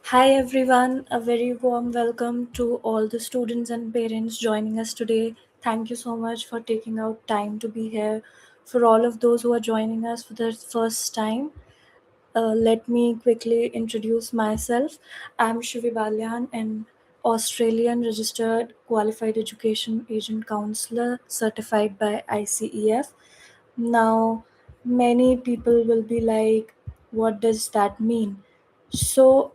Hi everyone, a very warm welcome to all the students and parents joining us today. Thank you so much for taking out time to be here. For all of those who are joining us for the first time, let me quickly introduce myself. I'm Shivi Balyan, an Australian registered qualified education agent counselor certified by ICEF. Now, many people will be like, what does that mean? So,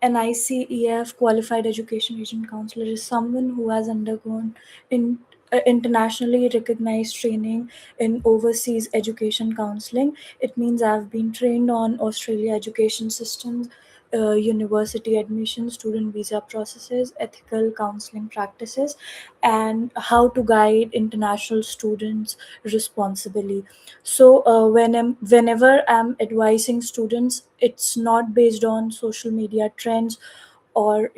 an ICEF qualified education agent counselor is someone who has undergone internationally recognized training in overseas education counseling. It means I've been trained on Australia education systems, university admission, student visa processes, ethical counseling practices, and how to guide international students responsibly. So whenever I'm advising students, it's not based on social media trends or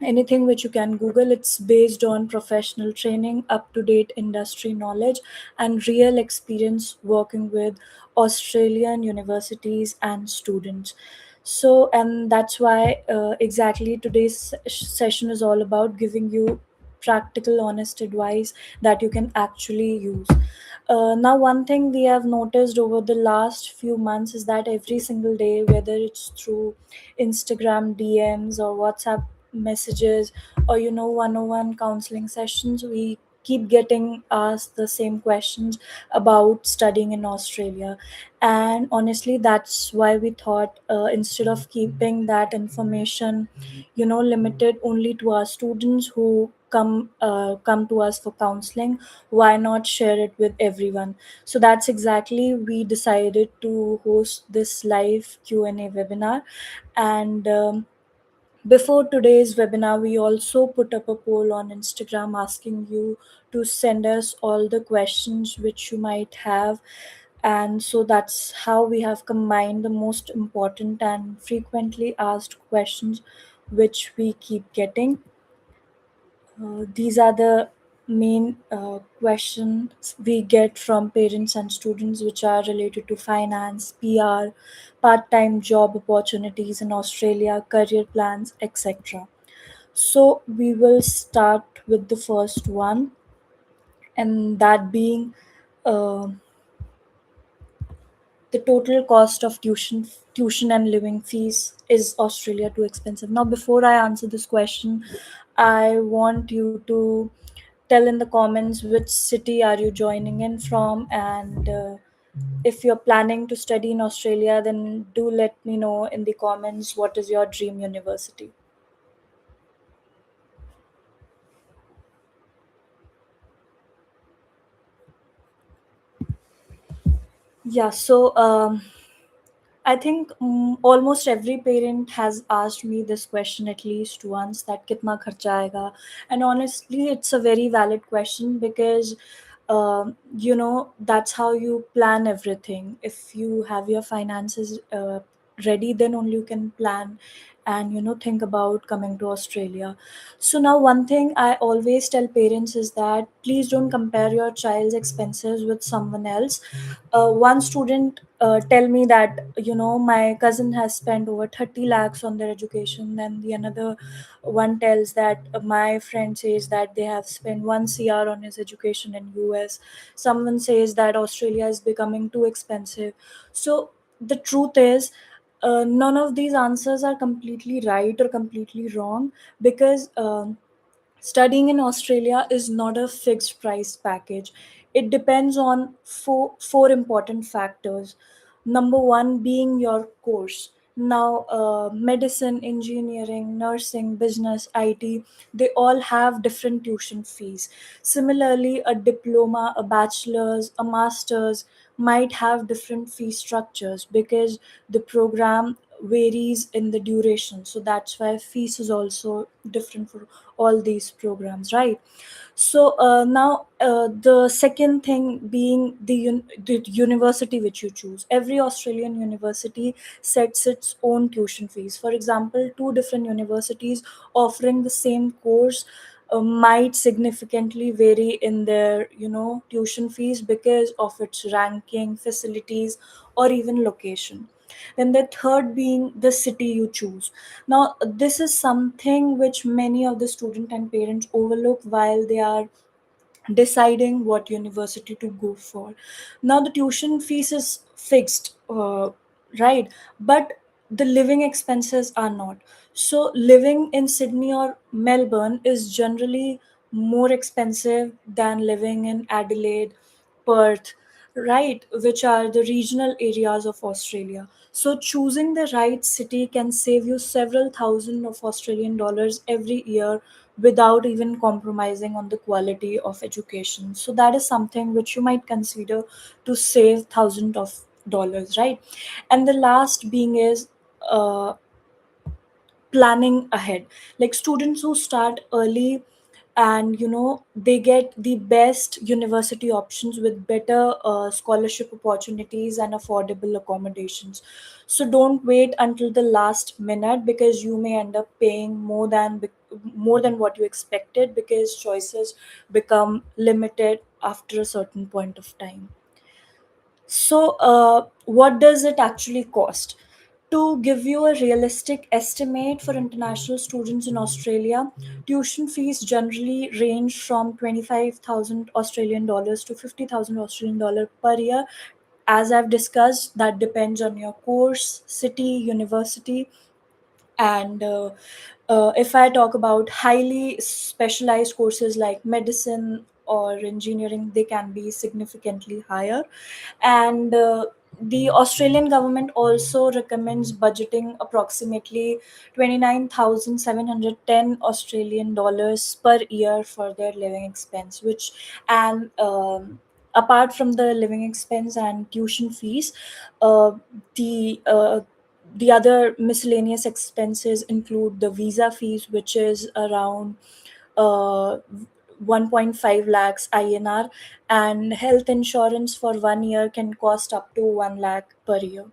anything which you can google. It's based on professional training, up to date industry knowledge, and real experience working with Australian universities and students. And that's why exactly today's session is all about giving you practical honest advice that you can actually use. Now, one thing we have noticed over the last few months is that every single day, whether it's through Instagram DMs or WhatsApp messages or one-on-one counseling sessions, we keep getting asked the same questions about studying in Australia. And honestly, that's why we thought, instead of keeping that information limited only to our students who come to us for counseling, why not share it with everyone? So that's exactly we decided to host this live Q&A webinar. And before today's webinar, we also put up a poll on Instagram asking you to send us all the questions which you might have. And so that's how we have combined the most important and frequently asked questions which we keep getting. These are the main questions we get from parents and students, which are related to finance, PR, part time job opportunities in Australia, career plans, etc. So, we will start with the first one, and that being uh, the total cost of tuition and living fees. Is Australia too expensive? Now, before I answer this question, I want you to tell in the comments which city are you joining in from, and if you're planning to study in Australia, then do let me know in the comments what is your dream university. Yeah, so I think almost every parent has asked me this question at least once, that kitna kharcha aega. And honestly, it's a very valid question because that's how you plan everything. If you have your finances ready, then only you can plan and think about coming to Australia. So now, one thing I always tell parents is that please don't compare your child's expenses with someone else. One student tell me that my cousin has spent over 30 lakhs on their education, and the another one tells that my friend says that they have spent 1 cr on his education in US. Someone says that Australia is becoming too expensive. So the truth is, none of these answers are completely right or completely wrong, because studying in Australia is not a fixed price package. It depends on four important factors. Number one being your course. Now, medicine, engineering, nursing, business, IT, they all have different tuition fees. Similarly, a diploma, a bachelor's, a master's might have different fee structures because the program varies in the duration. So that's why fees is also different for all these programs, right? So now, the second thing being the university which you choose. Every Australian university sets its own tuition fees. For example, two different universities offering the same course might significantly vary in their tuition fees because of its ranking, facilities, or even location. Then the third being the city you choose. Now, this is something which many of the student and parents overlook while they are deciding what university to go for. Now, the tuition fees is fixed, right? But the living expenses are not. So, living in Sydney or Melbourne is generally more expensive than living in Adelaide, Perth, right? Which are the regional areas of Australia. So, choosing the right city can save you several thousand of Australian dollars every year without even compromising on the quality of education. So that is something which you might consider to save thousands of dollars, right? And the last being is uh, planning ahead. Like students who start early, and they get the best university options with better scholarship opportunities and affordable accommodations. So don't wait until the last minute, because you may end up paying more than what you expected, because choices become limited after a certain point of time. So, what does it actually cost? To give you a realistic estimate for international students in Australia, tuition fees generally range from 25,000 Australian dollars to 50,000 Australian dollar per year. As I've discussed, that depends on your course, city, university, and if I talk about highly specialized courses like medicine or engineering, they can be significantly higher. And the Australian government also recommends budgeting approximately 29,710 Australian dollars per year for their living expense, which, and apart from the living expense and tuition fees, uh, the the other miscellaneous expenses include the visa fees, which is around uh, 1.5 lakhs INR, and health insurance for 1 year can cost up to 1 lakh per year.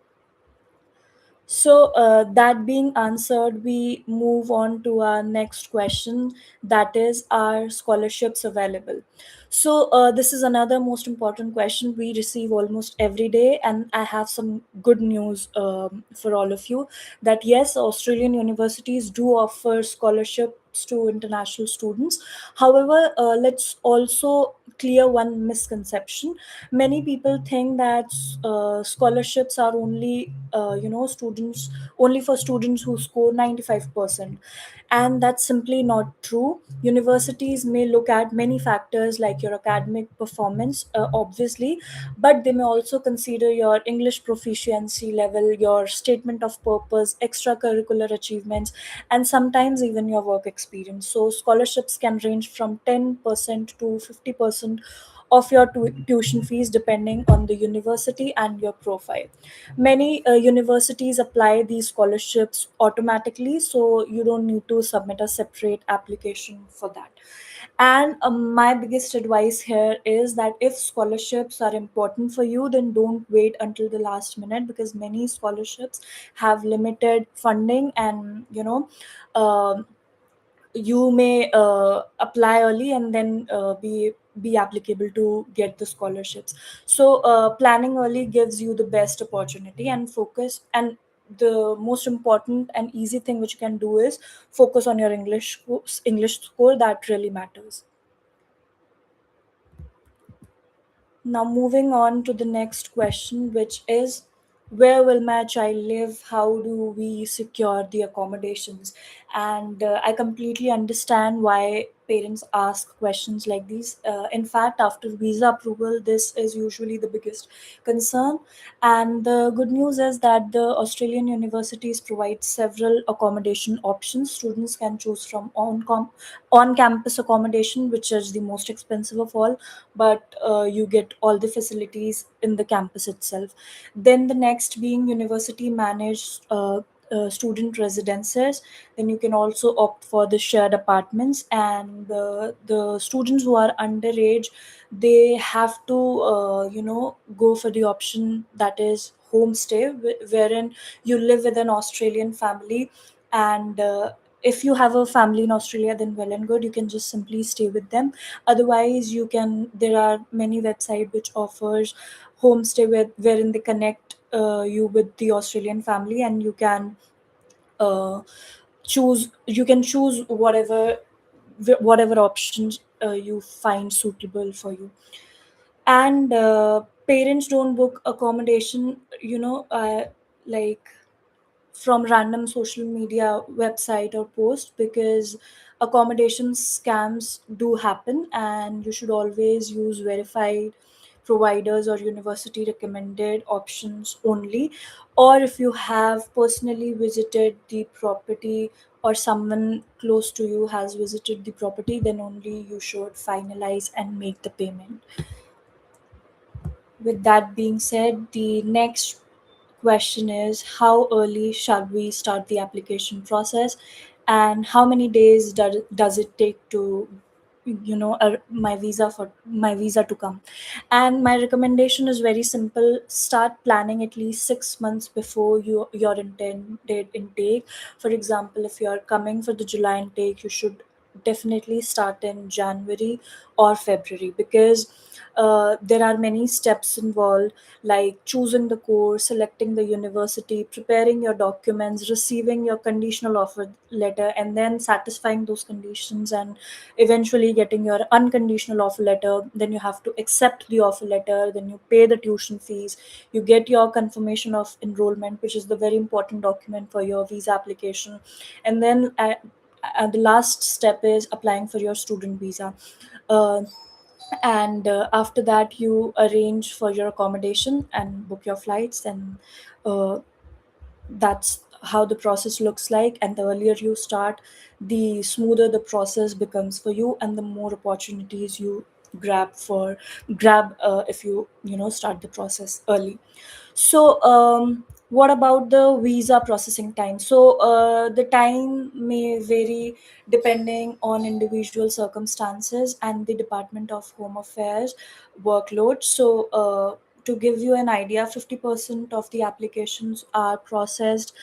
So, that being answered, we move on to our next question, that is, are scholarships available? So, this is another most important question we receive almost every day, and I have some good news for all of you, that yes, Australian universities do offer scholarships to international students. However, let's also clear one misconception. Many people think that scholarships are only students only for students who score 95%, and that's simply not true. Universities may look at many factors like your academic performance, obviously, but they may also consider your English proficiency level, your statement of purpose, extracurricular achievements, and sometimes even your work experience. So scholarships can range from 10% to 50% of your tuition fees depending on the university and your profile. Many universities apply these scholarships automatically, so you don't need to submit a separate application for that. And my biggest advice here is that if scholarships are important for you, then don't wait until the last minute, because many scholarships have limited funding, and um you may apply early and then be applicable to get the scholarships. So planning early gives you the best opportunity and focus, and the most important and easy thing which you can do is focus on your English score. That really matters. Now, moving on to the next question, which is, where will my child live? How do we secure the accommodations? And I completely understand why parents ask questions like these. In fact, after visa approval, this is usually the biggest concern. And the good news is that the Australian universities provide several accommodation options. Students can choose from on campus accommodation, which is the most expensive of all, but you get all the facilities in the campus itself. Then the next being university managed student residences. Then you can also opt for the shared apartments, and the students who are underage, they have to go for the option that is homestay, wherein you live with an Australian family. And if you have a family in Australia, then well and good, you can just simply stay with them. Otherwise, there are many websites which offers homestay wherein they connect you with the Australian family, and uh, you can choose whatever options you find suitable for you. And parents don't book accommodation, like from random social media website or post, because accommodation scams do happen, and you should always use verified providers or university recommended options only. Or if you have personally visited the property, or someone close to you has visited the property, then only you should finalize and make the payment. With that being said, the next question is, how early shall we start the application process, and how many days does it take to my visa to come? And my recommendation is very simple: start planning at least 6 months before your intended intake. For example, if you are coming for the July intake, you should definitely start in January or February, because there are many steps involved, like choosing the course, selecting the university, preparing your documents, receiving your conditional offer letter, and then satisfying those conditions, and eventually getting your unconditional offer letter. Then you have to accept the offer letter, then you pay the tuition fees, you get your confirmation of enrollment, which is the very important document for your visa application. And then the last step is applying for your student visa. Uh, and after that, you arrange for your accommodation and book your flights, and uh, that's how the process looks like. And the earlier you start, the smoother the process becomes for you, and the more opportunities you grab if you start the process early. So, what about the visa processing time? So, the time may vary depending on individual circumstances and the Department of Home Affairs workload. So, to give you an idea, 50% of the applications are processed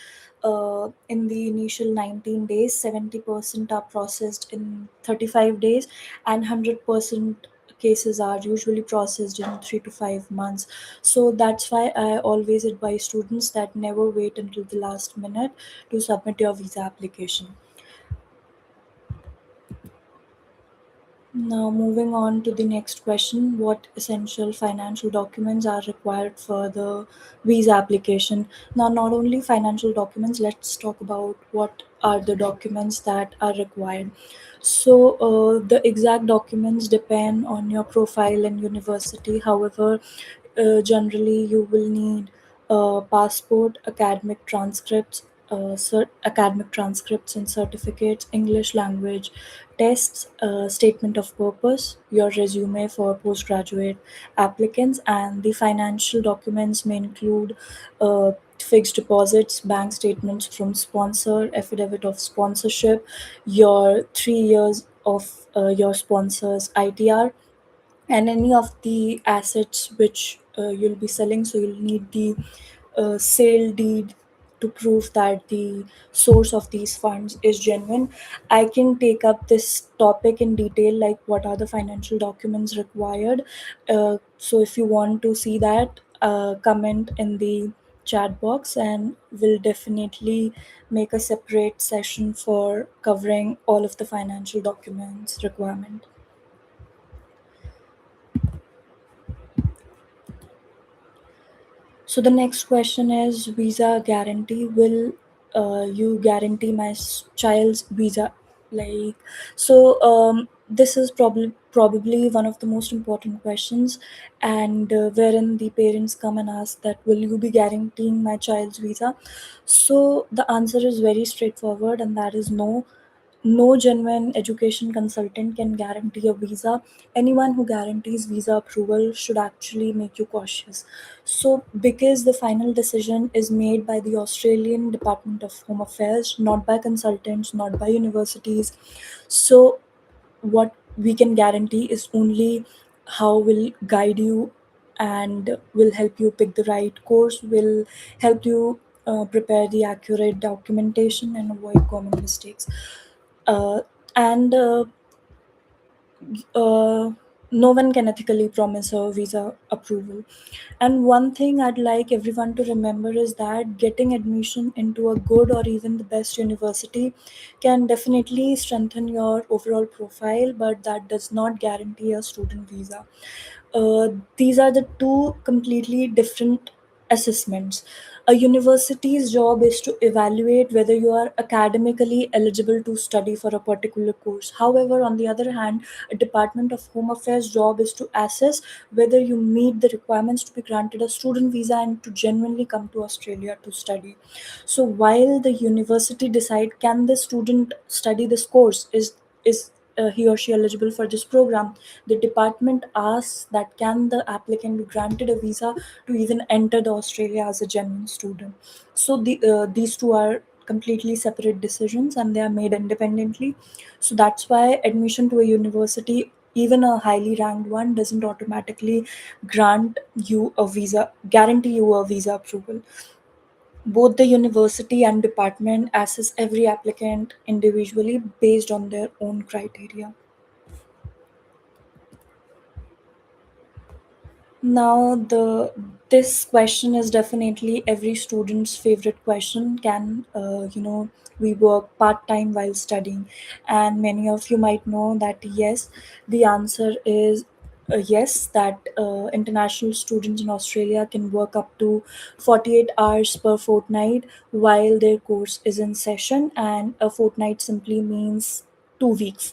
in the initial 19 days, 70% are processed in 35 days, and 100% cases are usually processed in 3 to 5 months. So that's why I always advise students that never wait until the last minute to submit your visa application. Now, moving on to the next question: what essential financial documents are required for the visa application? Now, not only financial documents, let's talk about what are the documents that are required. So, the exact documents depend on your profile and university. However, generally, you will need passport, academic transcripts and certificates, English language tests, statement of purpose, your resume for postgraduate applicants, and the financial documents may include fixed deposits, bank statements from sponsor, affidavit of sponsorship, your 3 years of your sponsor's ITR, and any of the assets which you'll be selling. So you'll need the sale deed to prove that the source of these funds is genuine. I can take up this topic in detail, like what are the financial documents required. So if you want to see that, comment in the chat box, and we'll definitely make a separate session for covering all of the financial documents requirement. So the next question is visa guarantee. Will you guarantee my child's visa? Like, so this is probably one of the most important questions, and wherein the parents come and ask that, will you be guaranteeing my child's visa? So the answer is very straightforward, and that is no. No genuine education consultant can guarantee a visa. Anyone who guarantees visa approval should actually make you cautious. So, because the final decision is made by the Australian Department of Home Affairs, not by consultants, not by universities. So, what we can guarantee is only how will guide you and will help you pick the right course, will help you prepare the accurate documentation and avoid common mistakes. And uh, no one can ethically promise a visa approval. And one thing I'd like everyone to remember is that getting admission into a good or even the best university can definitely strengthen your overall profile, but that does not guarantee a student visa. These are the two completely different assessments. A university's job is to evaluate whether you are academically eligible to study for a particular course. However, on the other hand, a Department of Home Affairs job is to assess whether you meet the requirements to be granted a student visa and to genuinely come to Australia to study. So while the university decide can the student study this course, is he or she eligible for this program, the department asks that can the applicant be granted a visa to even enter the Australia as a genuine student. So these two are completely separate decisions and they are made independently. So that's why admission to a university, even a highly ranked one, doesn't automatically grant you a visa, guarantee you a visa approval. Both the university and department assess every applicant individually based on their own criteria. Now, the this question is definitely every student's favorite question. Can we work part time while studying? And many of you might know that yes, the answer is yes. That international students in Australia can work up to 48 hours per fortnight while their course is in session, and a fortnight simply means 2 weeks.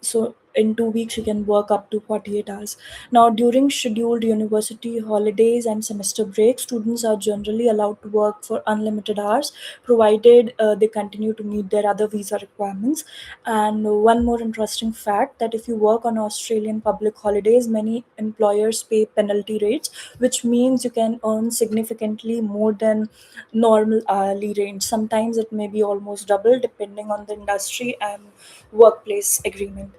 So in 2 weeks you can work up to 48 hours. Now, during scheduled university holidays and semester breaks, students are generally allowed to work for unlimited hours, provided they continue to meet their other visa requirements. And one more interesting fact that if you work on Australian public holidays, many employers pay penalty rates, which means you can earn significantly more than normal hourly range. Sometimes it may be almost double, depending on the industry and workplace agreement.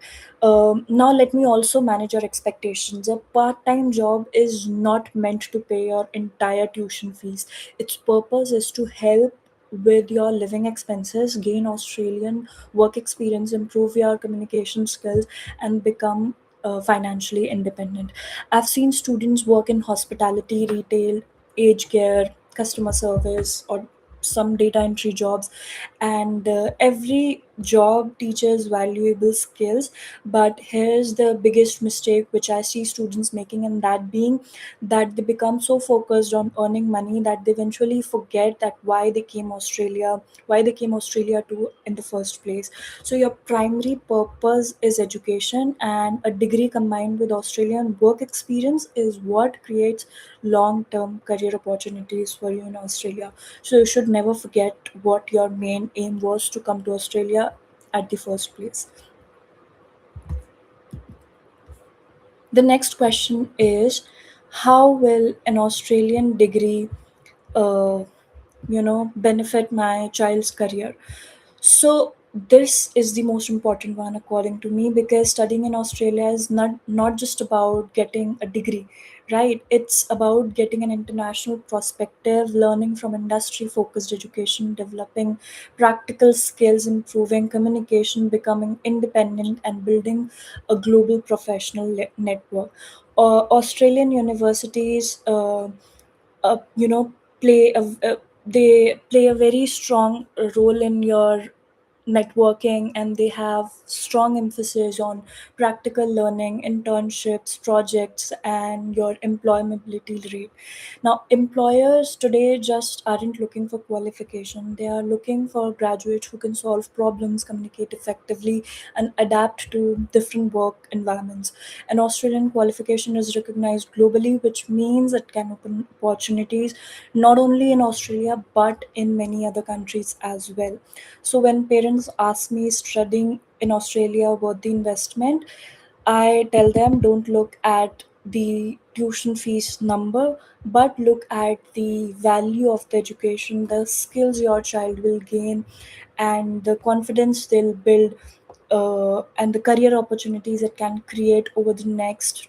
Now, let me also manage your expectations. A part time job is not meant to pay your entire tuition fees. Its purpose is to help with your living expenses, gain Australian work experience, improve your communication skills, and become financially independent. I've seen students work in hospitality, retail, aged care, customer service, or some data entry jobs, and every job teaches valuable skills. But here's the biggest mistake which I see students making, and that being that they become so focused on earning money that they eventually forget that why they came Australia to in the first place. So your primary purpose is education, and a degree combined with Australian work experience is what creates long term career opportunities for you in Australia. So you should never forget what your main aim was to come to Australia at the first place. The next question is, how will an Australian degree uh, benefit my child's career? So this is the most important one according to me, because studying in Australia is not just about getting a degree, right? It's about getting an international perspective, learning from industry focused education, developing practical skills, improving communication, becoming independent, and building a global professional network. Australian universities you know play they play a very strong role in your networking, and they have strong emphasis on practical learning, internships, projects, and your employability rate. Now, employers today just aren't looking for qualification. They are looking for graduates who can solve problems, communicate effectively, and adapt to different work environments. An Australian qualification is recognized globally, which means it can open opportunities not only in Australia but in many other countries as well. So when parents ask me studying in Australia worth the investment, I tell them don't look at the tuition fees number, but look at the value of the education, the skills your child will gain, and the confidence they'll build, and the career opportunities it can create over the next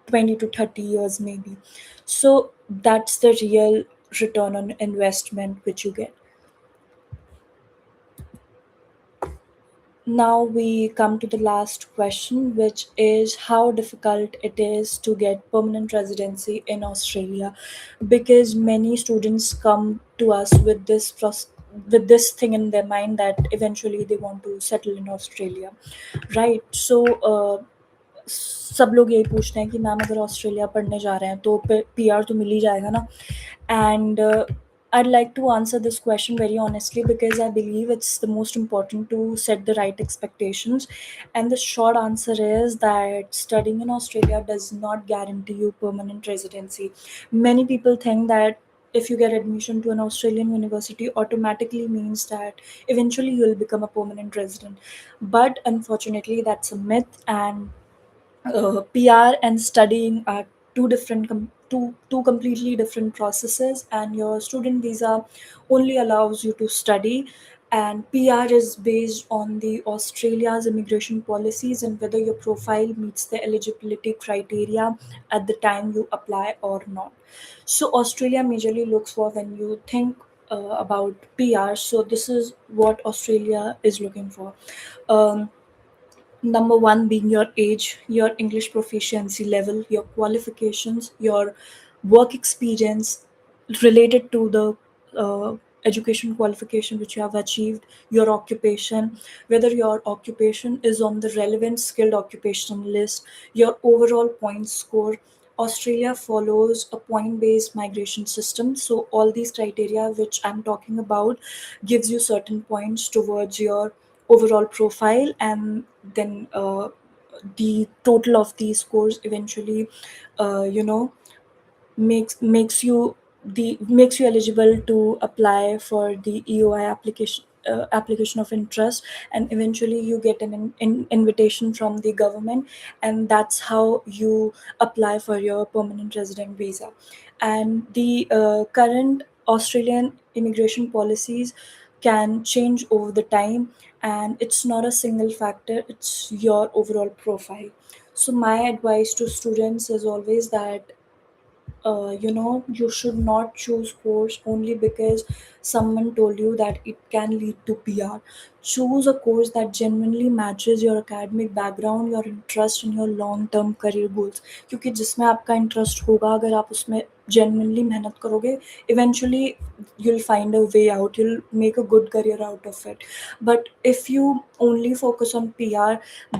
20 to 30 years, maybe. So that's the real return on investment which you get. Now we come to the last question, which is how difficult it is to get permanent residency in Australia, because many students come to us with with this thing in their mind that eventually they want to settle in Australia, right? So सब लोग यही पूछते हैं कि ma'am अगर Australia पढ़ने जा रहे हैं तो पीआर तो मिल ही जाएगा ना. And I'd like to answer this question very honestly because I believe it's the most important to set the right expectations. And the short answer is that studying in Australia does not guarantee you permanent residency. Many people think that if you get admission to an Australian university automatically means that eventually you'll become a permanent resident. But unfortunately, that's a myth, and PR and studying are two completely different processes, and your student visa only allows you to study, and PR is based on the Australia's immigration policies and whether your profile meets the eligibility criteria at the time you apply or not. So Australia majorly looks for when you think about PR. So this is what Australia is looking for. Um, Number one being your age, your English proficiency level, your qualifications, your work experience related to the education qualification which you have achieved, your occupation, whether your occupation is on the relevant skilled occupation list, your overall point score. Australia follows a point based migration system. So, all these criteria which I'm talking about gives you certain points towards your overall profile, and then the total of these scores eventually you know makes you eligible to apply for the EOI application of interest, and eventually you get an invitation from the government, and that's how you apply for your permanent resident visa. And the current Australian immigration policies can change over the time, and it's not a single factor, it's your overall profile. So my advice to students is always that you should not choose course only because someone told you that it can lead to PR. Choose a course that genuinely matches your academic background, your interest and your long term career goals. क्योंकि जिसमें आपका interest होगा, अगर आप उसमें genuinely मेहनत करोगे, eventually you'll find a way out, you'll make a good career out of it. But if you only focus on PR,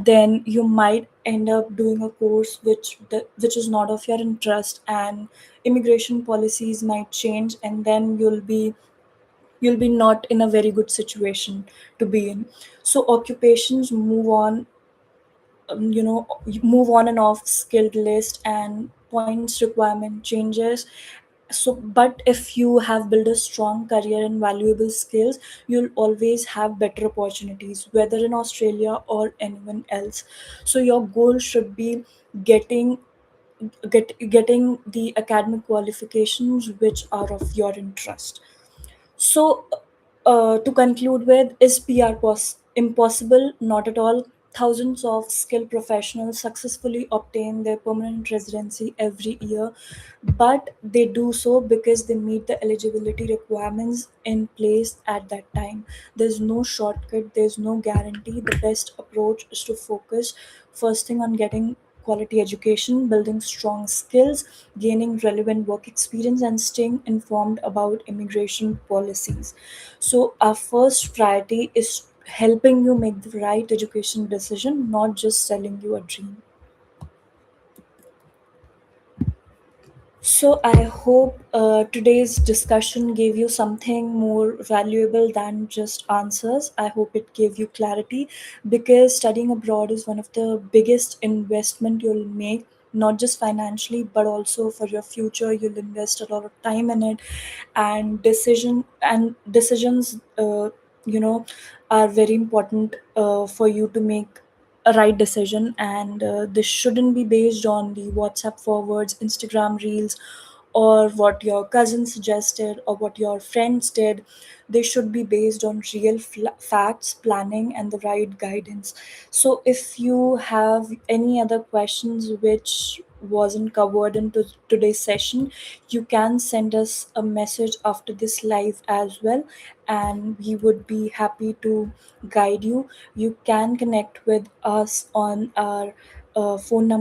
then you might end up doing a course which is not of your interest, and immigration policies might change, and then you'll be not in a very good situation to be in. So occupations move on and off skilled list, and points requirement changes. So but if you have built a strong career and valuable skills, you'll always have better opportunities whether in Australia or anyone else. So your goal should be getting getting the academic qualifications which are of your interest. So, to conclude with, is PR impossible? Not at all. Thousands of skilled professionals successfully obtain their permanent residency every year, but they do so because they meet the eligibility requirements in place at that time. There's no shortcut, there's no guarantee. The best approach is to focus first thing on getting quality education, building strong skills, gaining relevant work experience, and staying informed about immigration policies. So, our first priority is helping you make the right education decision, not just selling you a dream. So, I hope today's discussion gave you something more valuable than just answers. I hope it gave you clarity, because studying abroad is one of the biggest investment you'll make, not just financially but also for your future. You'll invest a lot of time in it, and decisions are very important for you to make a right decision. And this shouldn't be based on the WhatsApp forwards, Instagram reels, or what your cousin suggested or what your friends did. They should be based on real facts, planning, and the right guidance. So if you have any other questions which wasn't covered in today's session, you can send us a message after this live as well, and we would be happy to guide you. You can connect with us on our phone number